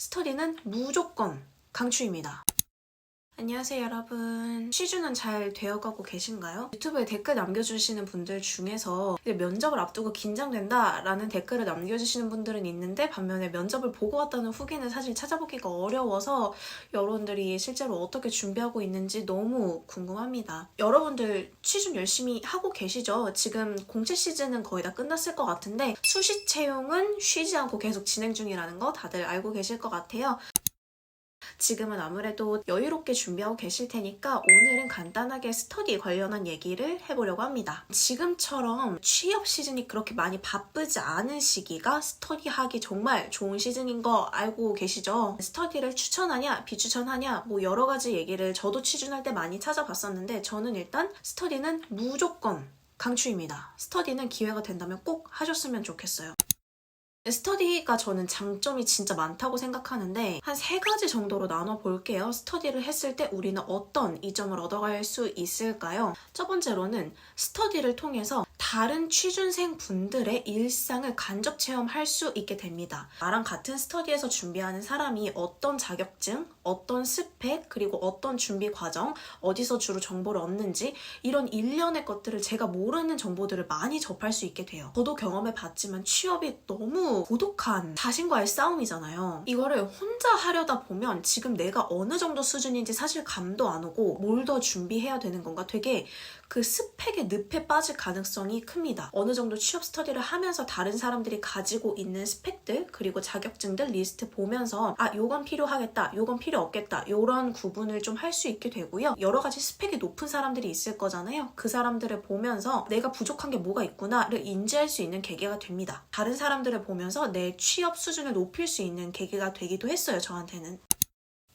스터디는 무조건 강추입니다. 안녕하세요 여러분. 취준은 잘 되어가고 계신가요? 유튜브에 댓글 남겨주시는 분들 중에서 면접을 앞두고 긴장된다 라는 댓글을 남겨주시는 분들은 있는데 반면에 면접을 보고 왔다는 후기는 사실 찾아보기가 어려워서 여러분들이 실제로 어떻게 준비하고 있는지 너무 궁금합니다. 여러분들 취준 열심히 하고 계시죠? 지금 공채 시즌은 거의 다 끝났을 것 같은데 수시 채용은 쉬지 않고 계속 진행 중이라는 거 다들 알고 계실 것 같아요. 지금은 아무래도 여유롭게 준비하고 계실 테니까 오늘은 간단하게 스터디 관련한 얘기를 해보려고 합니다. 지금처럼 취업 시즌이 그렇게 많이 바쁘지 않은 시기가 스터디하기 정말 좋은 시즌인 거 알고 계시죠? 스터디를 추천하냐 비추천하냐 뭐 여러 가지 얘기를 저도 취준할 때 많이 찾아봤었는데 저는 일단 스터디는 무조건 강추입니다. 스터디는 기회가 된다면 꼭 하셨으면 좋겠어요. 스터디가 저는 장점이 진짜 많다고 생각하는데 한 3가지 정도로 나눠볼게요. 스터디를 했을 때 우리는 어떤 이점을 얻어갈 수 있을까요? 첫 번째로는 스터디를 통해서 다른 취준생 분들의 일상을 간접 체험할 수 있게 됩니다. 나랑 같은 스터디에서 준비하는 사람이 어떤 자격증, 어떤 스펙, 그리고 어떤 준비 과정, 어디서 주로 정보를 얻는지 이런 일련의 것들을 제가 모르는 정보들을 많이 접할 수 있게 돼요. 저도 경험해봤지만 취업이 너무 고독한 자신과의 싸움이잖아요. 이거를 혼자 하려다 보면 지금 내가 어느 정도 수준인지 사실 감도 안 오고 뭘 더 준비해야 되는 건가 되게 그 스펙의 늪에 빠질 가능성이 큽니다. 어느 정도 취업 스터디를 하면서 다른 사람들이 가지고 있는 스펙들 그리고 자격증들 리스트 보면서 아 요건 필요하겠다 요건 필요 없겠다 요런 구분을 좀 할 수 있게 되고요. 여러 가지 스펙이 높은 사람들이 있을 거잖아요. 그 사람들을 보면서 내가 부족한 게 뭐가 있구나를 인지할 수 있는 계기가 됩니다. 다른 사람들을 보면서 내 취업 수준을 높일 수 있는 계기가 되기도 했어요. 저한테는.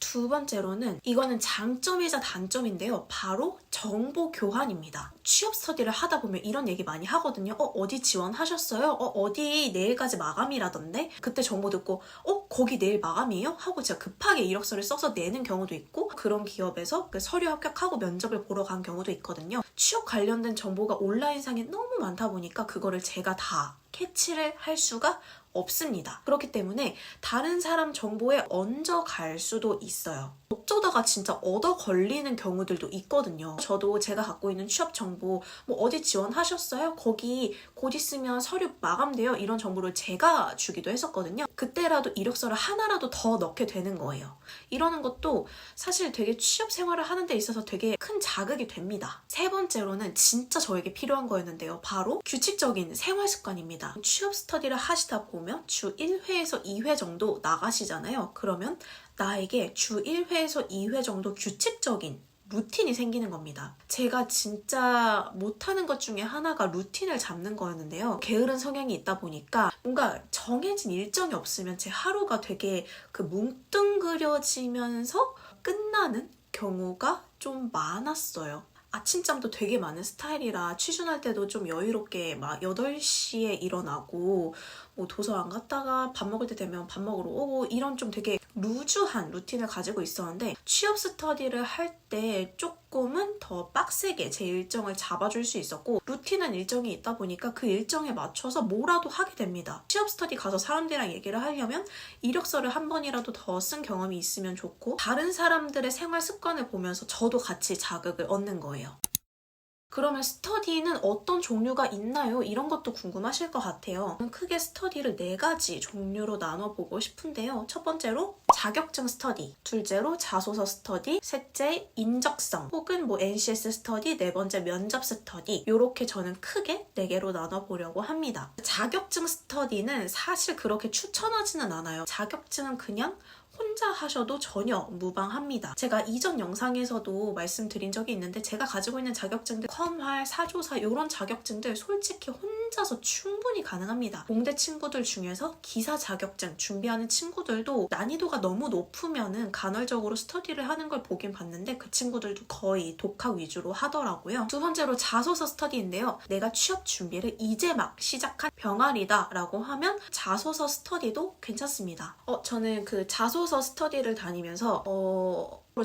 두 번째로는 이거는 장점이자 단점인데요. 바로 정보 교환입니다. 취업 스터디를 하다 보면 이런 얘기 많이 하거든요. 어디 지원하셨어요? 어디 내일까지 마감이라던데? 그때 정보 듣고 거기 내일 마감이에요? 하고 제가 급하게 이력서를 써서 내는 경우도 있고 그런 기업에서 그 서류 합격하고 면접을 보러 간 경우도 있거든요. 취업 관련된 정보가 온라인상에 너무 많다 보니까 그거를 제가 다 캐치를 할 수가 없습니다. 그렇기 때문에 다른 사람 정보에 얹어갈 수도 있어요. 어쩌다가 진짜 얻어 걸리는 경우들도 있거든요. 저도 제가 갖고 있는 취업 정보 뭐 어디 지원하셨어요? 거기 곧 있으면 서류 마감돼요. 이런 정보를 제가 주기도 했었거든요. 그때라도 이력서를 하나라도 더 넣게 되는 거예요. 이러는 것도 사실 되게 취업 생활을 하는 데 있어서 되게 큰 자극이 됩니다. 세 번째로는 진짜 저에게 필요한 거였는데요. 바로 규칙적인 생활 습관입니다. 취업 스터디를 하시다 보면 주 1회에서 2회 정도 나가시잖아요. 그러면 나에게 주 1회에서 2회 정도 규칙적인 루틴이 생기는 겁니다. 제가 진짜 못하는 것 중에 하나가 루틴을 잡는 거였는데요. 게으른 성향이 있다 보니까 뭔가 정해진 일정이 없으면 제 하루가 되게 그 뭉뚱그려지면서 끝나는 경우가 좀 많았어요. 아침잠도 되게 많은 스타일이라 취준할 때도 좀 여유롭게 막 8시에 일어나고 뭐 도서관 갔다가 밥 먹을 때 되면 밥 먹으러 오고 이런 좀 되게 루즈한 루틴을 가지고 있었는데 취업 스터디를 할 때 조금은 더 빡세게 제 일정을 잡아줄 수 있었고 루틴한 일정이 있다 보니까 그 일정에 맞춰서 뭐라도 하게 됩니다. 취업 스터디 가서 사람들이랑 얘기를 하려면 이력서를 한 번이라도 더 쓴 경험이 있으면 좋고 다른 사람들의 생활 습관을 보면서 저도 같이 자극을 얻는 거예요. 그러면 스터디는 어떤 종류가 있나요? 이런 것도 궁금하실 것 같아요. 크게 스터디를 4가지 종류로 나눠보고 싶은데요. 첫 번째로 자격증 스터디, 둘째로 자소서 스터디, 셋째 인적성 혹은 뭐 NCS 스터디, 네 번째 면접 스터디 이렇게 저는 크게 4개로 나눠보려고 합니다. 자격증 스터디는 사실 그렇게 추천하지는 않아요. 자격증은 그냥 혼자 하셔도 전혀 무방합니다. 제가 이전 영상에서도 말씀드린 적이 있는데 제가 가지고 있는 자격증들 컴활, 사조사 이런 자격증들 솔직히 혼자서 충분히 가능합니다. 공대 친구들 중에서 기사 자격증 준비하는 친구들도 난이도가 너무 높으면은 간헐적으로 스터디를 하는 걸 보긴 봤는데 그 친구들도 거의 독학 위주로 하더라고요. 두 번째로 자소서 스터디인데요. 내가 취업 준비를 이제 막 시작한 병아리다 라고 하면 자소서 스터디도 괜찮습니다. 저는 그 자소서 스터디를 다니면서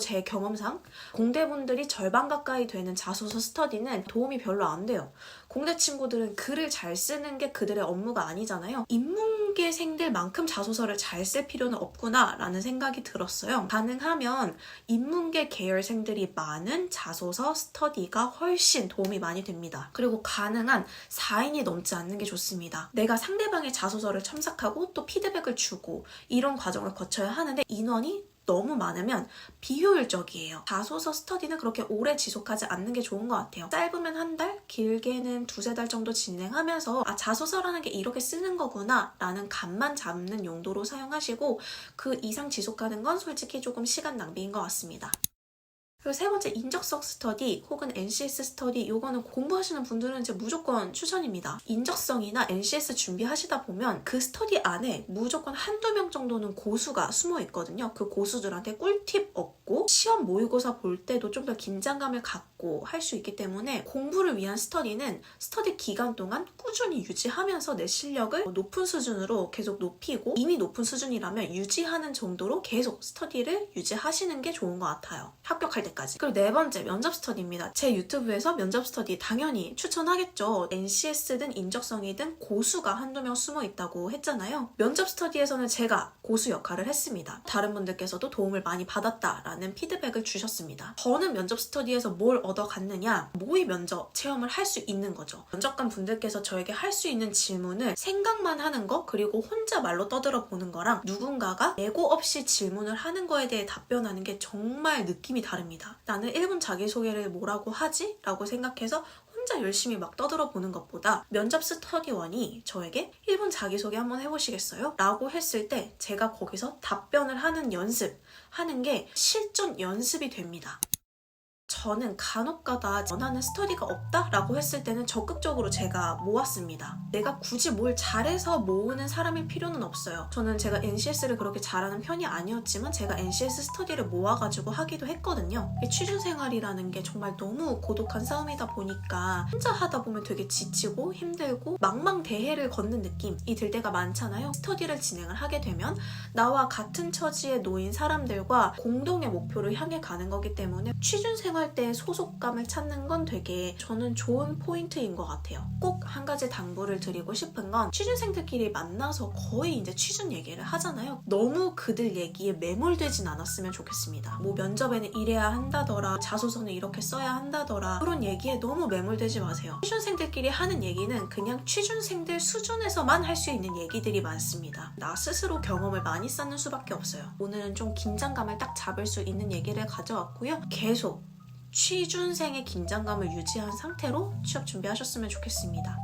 제 경험상 공대분들이 절반 가까이 되는 자소서 스터디는 도움이 별로 안 돼요. 공대 친구들은 글을 잘 쓰는 게 그들의 업무가 아니잖아요. 인문 인문계생들만큼 자소서를 잘 쓸 필요는 없구나 라는 생각이 들었어요. 가능하면 인문계 계열생들이 많은 자소서 스터디가 훨씬 도움이 많이 됩니다. 그리고 가능한 4인이 넘지 않는 게 좋습니다. 내가 상대방의 자소서를 첨삭하고 또 피드백을 주고 이런 과정을 거쳐야 하는데 인원이 너무 많으면 비효율적이에요. 자소서 스터디는 그렇게 오래 지속하지 않는 게 좋은 것 같아요. 짧으면 한 달, 길게는 2-3달 정도 진행하면서 자소서라는 게 이렇게 쓰는 거구나 라는 감만 잡는 용도로 사용하시고 그 이상 지속하는 건 솔직히 조금 시간 낭비인 것 같습니다. 그리고 세 번째, 인적성 스터디 혹은 NCS 스터디, 이거는 공부하시는 분들은 이제 무조건 추천입니다. 인적성이나 NCS 준비하시다 보면 그 스터디 안에 무조건 한두 명 정도는 고수가 숨어 있거든요. 그 고수들한테 꿀팁 얻고 시험 모의고사 볼 때도 좀 더 긴장감을 갖고 할 수 있기 때문에 공부를 위한 스터디는 스터디 기간 동안 꾸준히 유지하면서 내 실력을 높은 수준으로 계속 높이고 이미 높은 수준이라면 유지하는 정도로 계속 스터디를 유지하시는 게 좋은 것 같아요. 합격할 때까지. 그리고 네 번째, 면접 스터디입니다. 제 유튜브에서 면접 스터디 당연히 추천하겠죠. NCS든 인적성이든 고수가 한두 명 숨어 있다고 했잖아요. 면접 스터디에서는 제가 고수 역할을 했습니다. 다른 분들께서도 도움을 많이 받았다라는 피드백을 주셨습니다. 저는 면접 스터디에서 뭘 얻어갔느냐? 모의 면접 체험을 할 수 있는 거죠. 면접관 분들께서 저에게 할 수 있는 질문을 생각만 하는 거, 그리고 혼자 말로 떠들어 보는 거랑 누군가가 예고 없이 질문을 하는 거에 대해 답변하는 게 정말 느낌이 다릅니다. 나는 1분 자기소개를 뭐라고 하지? 라고 생각해서 혼자 열심히 막 떠들어 보는 것보다 면접 스터디원이 저에게 1분 자기소개 한번 해보시겠어요? 라고 했을 때 제가 거기서 답변을 하는 연습하는 게 실전 연습이 됩니다. 저는 간혹가다 원하는 스터디가 없다라고 했을 때는 적극적으로 제가 모았습니다. 내가 굳이 뭘 잘해서 모으는 사람일 필요는 없어요. 저는 제가 NCS를 그렇게 잘하는 편이 아니었지만 제가 NCS 스터디를 모아가지고 하기도 했거든요. 취준생활이라는 게 정말 너무 고독한 싸움이다 보니까 혼자 하다 보면 되게 지치고 힘들고 망망대해를 걷는 느낌이 들 때가 많잖아요. 스터디를 진행을 하게 되면 나와 같은 처지에 놓인 사람들과 공동의 목표를 향해 가는 거기 때문에 취준생활 때 소속감을 찾는 건 되게 저는 좋은 포인트인 것 같아요. 꼭 한 가지 당부를 드리고 싶은 건 취준생들끼리 만나서 거의 이제 취준 얘기를 하잖아요. 너무 그들 얘기에 매몰되진 않았으면 좋겠습니다. 뭐 면접에는 이래야 한다더라, 자소서는 이렇게 써야 한다더라, 그런 얘기에 너무 매몰되지 마세요. 취준생들끼리 하는 얘기는 그냥 취준생들 수준에서만 할 수 있는 얘기들이 많습니다. 나 스스로 경험을 많이 쌓는 수밖에 없어요. 오늘은 좀 긴장감을 딱 잡을 수 있는 얘기를 가져왔고요. 계속 취준생의 긴장감을 유지한 상태로 취업 준비하셨으면 좋겠습니다.